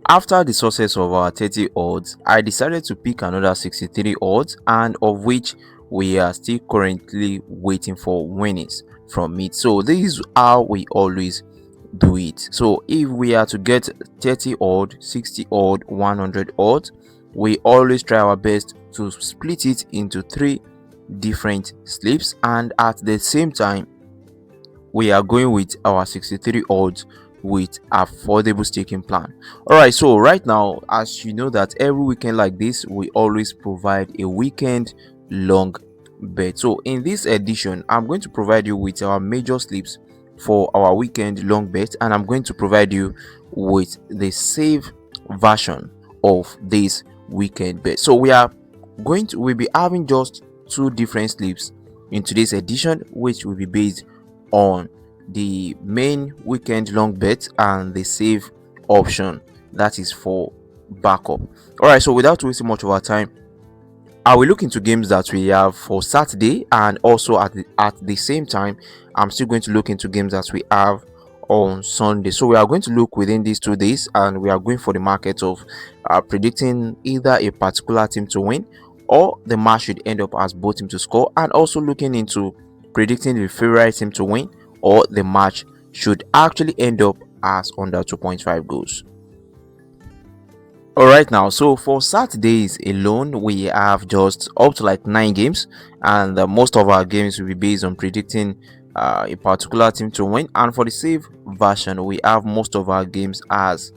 After the success of our 30 odds, I decided to pick another 63 odds, and of which we are still currently waiting for winnings from it. So this is how we always do it. So if we are to get 30 odd, 60 odd, 100 odd, we always try our best to split it into 3 different slips, and at the same time we are going with our 63 odds with affordable staking plan. All right, so right now, as you know that every weekend like this, we always provide a weekend long bet. So in this edition, I'm going to provide you with our major slips for our weekend long bet, and I'm going to provide you with the save version of this weekend bet. So we'll be having just 2 different slips in today's edition, which will be based on the main weekend long bet and the save option that is for backup. All right, so without wasting much of our time, I will look into games that we have for Saturday, and also at the same time I'm still going to look into games that we have on Sunday. So we are going to look within these 2 days, and we are going for the market of predicting either a particular team to win, or the match should end up as both teams to score, and also looking into predicting the favorite team to win, or the match should actually end up as under 2.5 goals. All right, now, so for Saturdays alone, we have just up to like 9 games, and most of our games will be based on predicting a particular team to win. And for the save version, we have most of our games as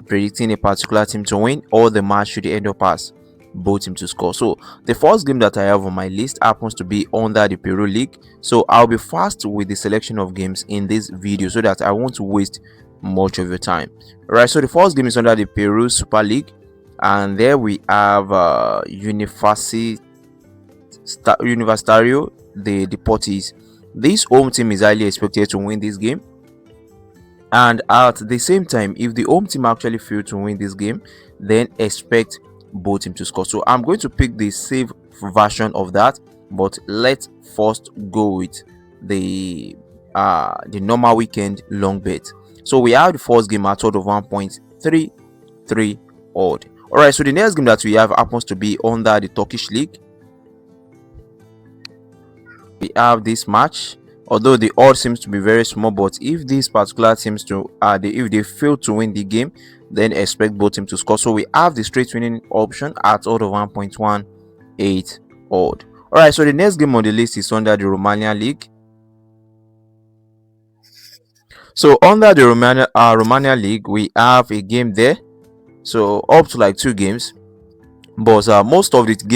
predicting a particular team to win, or the match should end up as both teams to score. So the first game that I have on my list happens to be under the Peru League, so I'll be fast with the selection of games in this video so that I won't waste much of your time. All right, so the first game is under the Peru Super League, and there we have Universitario de Deportes. This home team is highly expected to win this game, and at the same time, if the home team actually fail to win this game, then expect both teams to score. So I'm going to pick the save version of that, but let's first go with the normal weekend long bet. So we have the first game at odd of 1.33 odd. All right, so the next game that we have happens to be under the Turkish League. We have this match, although the odd seems to be very small, but if these particular teams if they fail to win the game, then expect both teams to score. So we have the straight winning option at odd of 1.18 odd. All right, so the next game on the list is under the Romania League. So under the Romania League, we have a game there, so up to like 2 games, but most of the 2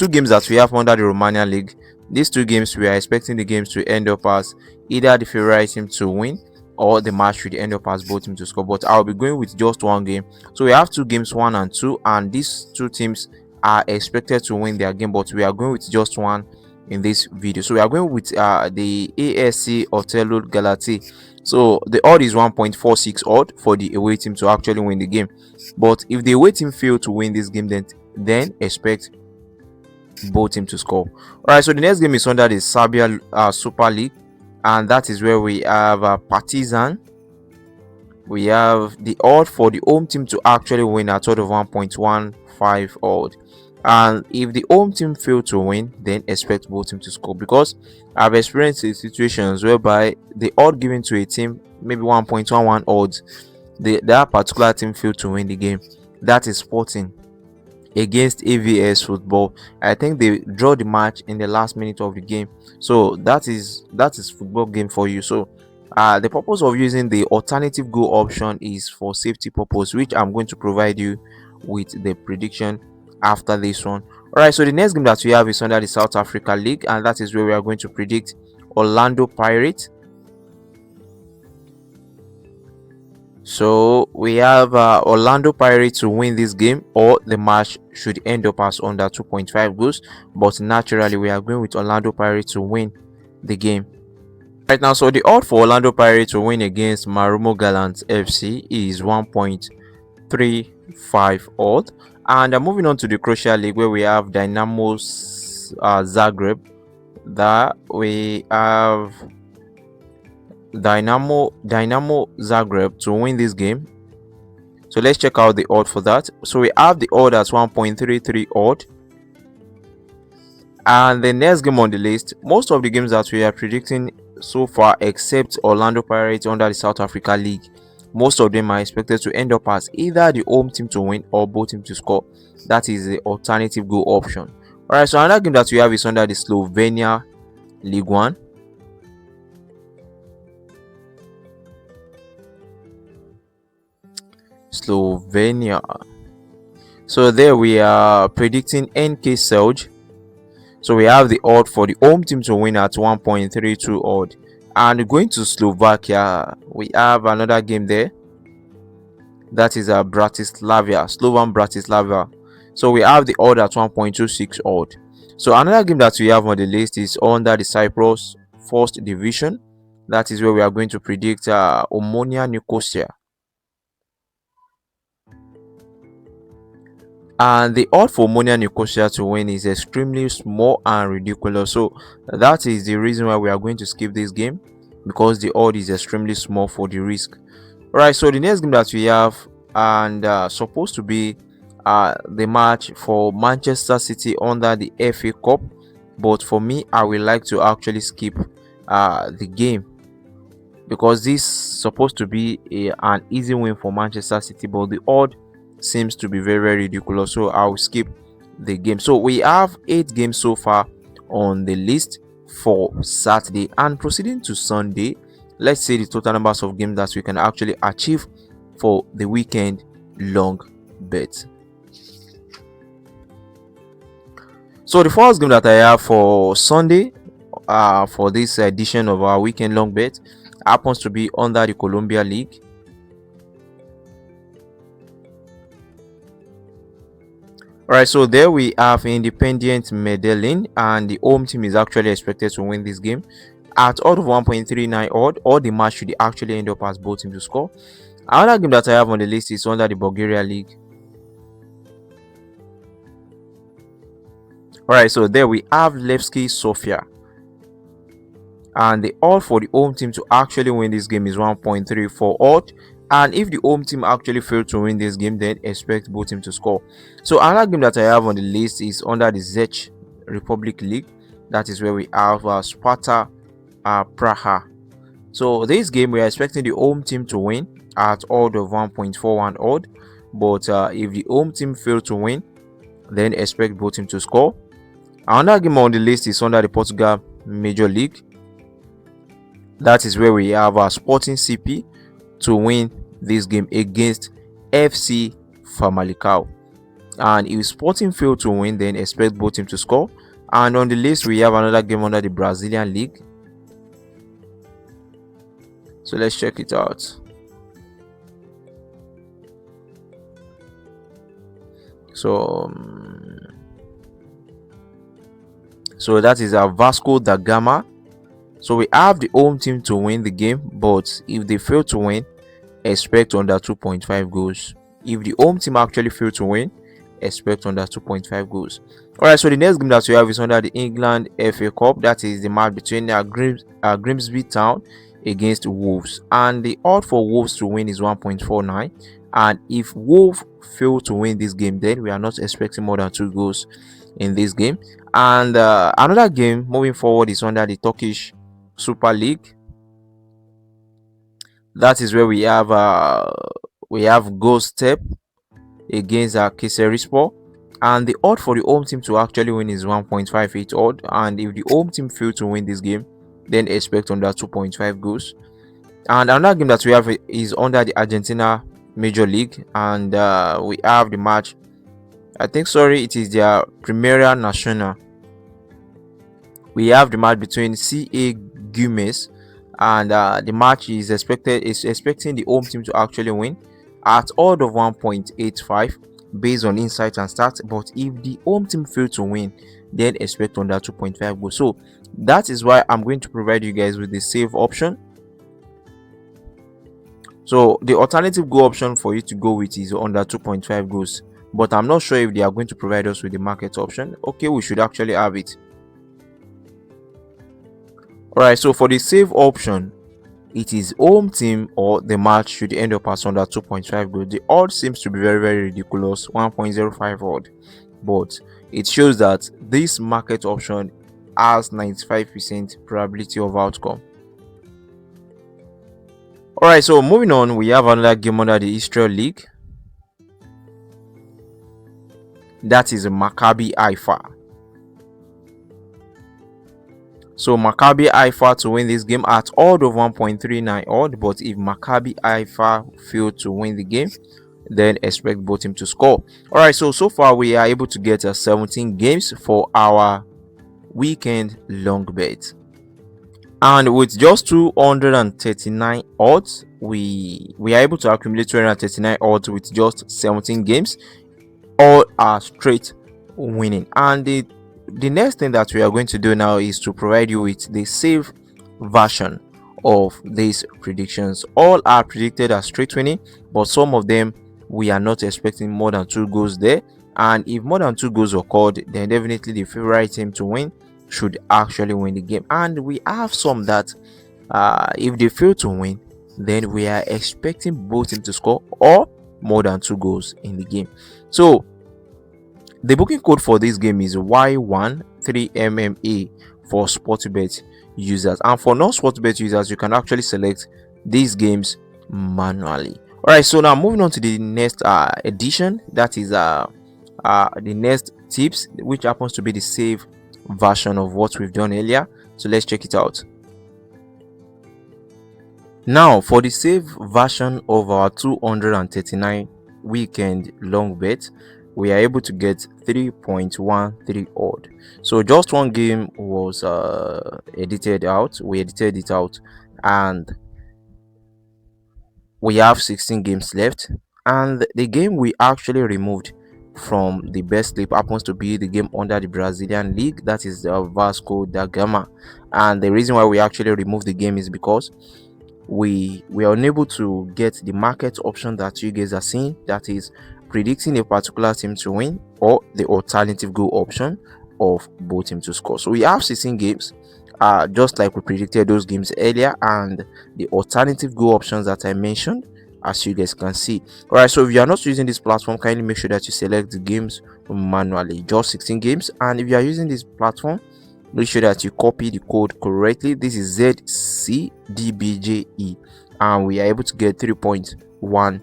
games that we have under the Romania League, these 2 games, we are expecting the games to end up as either the favorite team to win, or the match should end up as both teams to score. But I'll be going with just 1 game. So we have 2 games, 1 and 2, and these 2 teams are expected to win their game, but we are going with just one in this video. So we are going with the ASC Otelul Galati. So the odd is 1.46 odd for the away team to actually win the game, but if the away team fail to win this game, then expect both teams to score. All right, so the next game is under the Serbia Super League, and that is where we have Partizan. We have the odd for the home team to actually win at odd of 1.15 odd, and if the home team fail to win, then expect both teams to score, because I've experienced situations whereby the odd given to a team, maybe 1.11 odds, that particular team failed to win the game. That is Sporting against AVS Football. I think they draw the match in the last minute of the game. So that is football game for you. So the purpose of using the alternative goal option is for safety purpose, which I'm going to provide you with the prediction after this one. All right, so the next game that we have is under the South Africa League, and that is where we are going to predict Orlando Pirates. So we have Orlando Pirates to win this game, or the match should end up as under 2.5 goals, but naturally we are going with Orlando Pirates to win the game. Right now, so the odd for Orlando Pirates to win against Marumo Gallants FC is 1.35 odd. And moving on to the Croatia League, where we have Dynamo Zagreb, that we have Dynamo Zagreb to win this game So let's check out the odd for that. So we have the odd at 1.33 odd. And the next game on the list, most of the games that we are predicting so far, except Orlando Pirates under the South Africa League, most of them are expected to end up as either the home team to win or both team to score. That is the alternative goal option. Alright, so another game that we have is under the Slovenia League 1. Slovenia. So there we are predicting NK Selj. So we have the odd for the home team to win at 1.32 odd. And going to Slovakia, we have another game there. That is Bratislava, Slovan Bratislava. So we have the odd at 1.26 odd. So another game that we have on the list is under the Cyprus First Division. That is where we are going to predict Omonia Nicosia. And the odd for Omonia Nicosia to win is extremely small and ridiculous. So that is the reason why we are going to skip this game, because the odd is extremely small for the risk. Alright, so the next game that we have, and supposed to be the match for Manchester City under the FA Cup, but for me, I would like to actually skip the game, because this is supposed to be an easy win for Manchester City, but the odd seems to be very, very ridiculous, so I'll skip the game. So we have 8 games so far on the list for Saturday, and proceeding to Sunday, let's see the total numbers of games that we can actually achieve for the weekend long bet. So the first game that I have for Sunday for this edition of our weekend long bet happens to be under the Colombia League. Alright, so there we have Independiente Medellin, and the home team is actually expected to win this game at odd of 1.39 odd, or the match should actually end up as both teams to score. Another game that I have on the list is under the Bulgaria League. Alright, so there we have Levski Sofia, and the odd for the home team to actually win this game is 1.34 odd. And if the home team actually fail to win this game, then expect both teams to score. So another game that I have on the list is under the Czech Republic League. That is where we have Sparta Praha. So this game we are expecting the home team to win at odd of 1.41 odd. But if the home team fail to win, then expect both teams to score. Another game on the list is under the Portugal Major League. That is where we have Sporting CP to win this game against FC Famalicão, and if Sporting fail to win, then expect both teams to score. And on the list we have another game under the Brazilian League, so let's check it out. So that is a Vasco da Gama. So we have the home team to win the game, but if they fail to win, expect under 2.5 goals. If the home team actually fail to win, expect under 2.5 goals. Alright, so the next game that we have is under the England FA Cup. That is the match between Grimsby Town against Wolves, and the odd for Wolves to win is 1.49. And if Wolves fail to win this game, then we are not expecting more than 2 goals in this game. And another game moving forward is under the Turkish Super League. That is where we have Göztepe against Kayserispor, and the odd for the home team to actually win is 1.58 odd. And if the home team fail to win this game, then expect under 2.5 goals. And another game that we have is under the Argentina Major League, and we have the match. It is their Primera Nacional. We have the match between CA Gumes, and the match is expecting the home team to actually win at odd of 1.85 based on insight and stats. But if the home team fail to win, then expect under 2.5 goals. So that is why I'm going to provide you guys with the save option. So the alternative goal option for you to go with is under 2.5 goals, but I'm not sure if they are going to provide us with the market option. Okay, we should actually have it. Alright, so for the save option, it is home team or the match should end up as under 2.5 goals. The odd seems to be very, very ridiculous, 1.05 odd, but it shows that this market option has 95% probability of outcome. All right, so moving on, we have another game under the Israel League. That is Maccabi Haifa. So Maccabi Haifa to win this game at odd of 1.39 odd, but if Maccabi Haifa fail to win the game, then expect both teams to score. All right, so far we are able to get 17 games for our weekend long bet, and with just 239 odds, we are able to accumulate 239 odds with just 17 games. All are straight winning. And the next thing that we are going to do now is to provide you with the save version of these predictions. All are predicted as straight winning, but some of them we are not expecting more than 2 goals there, and if more than 2 goals occurred, then definitely the favorite team to win should actually win the game. And we have some that if they fail to win, then we are expecting both teams to score or more than 2 goals in the game. So the booking code for this game is Y13MMA for Sportbet users, and for non-Sportbet users, you can actually select these games manually. All right, so now moving on to the next edition, that is the next tips, which happens to be the save version of what we've done earlier. So let's check it out. Now for the save version of our 239 weekend long bet, we are able to get 3.13 odd. So just one game was edited out. We edited it out, and we have 16 games left. And the game we actually removed from the best slip happens to be the game under the Brazilian league, that is the Vasco da Gama. And the reason why we actually removed the game is because we are unable to get the market option that you guys are seeing, that is predicting a particular team to win or the alternative goal option of both teams to score. So we have 16 games, just like we predicted those games earlier, and the alternative goal options that I mentioned, as you guys can see. All right, so if you are not using this platform, kindly make sure that you select the games manually, just 16 games. And if you are using this platform, make sure that you copy the code correctly. This is ZCDBJE, and we are able to get 3.13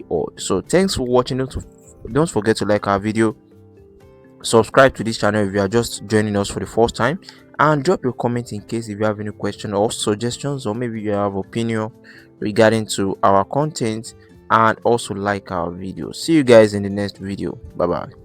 odd. So thanks for watching. Don't forget to like our video, subscribe to this channel if you are just joining us for the first time, and drop your comment in case if you have any question or suggestions, or maybe you have opinion regarding to our content, and also like our video. See you guys in the next video. Bye bye.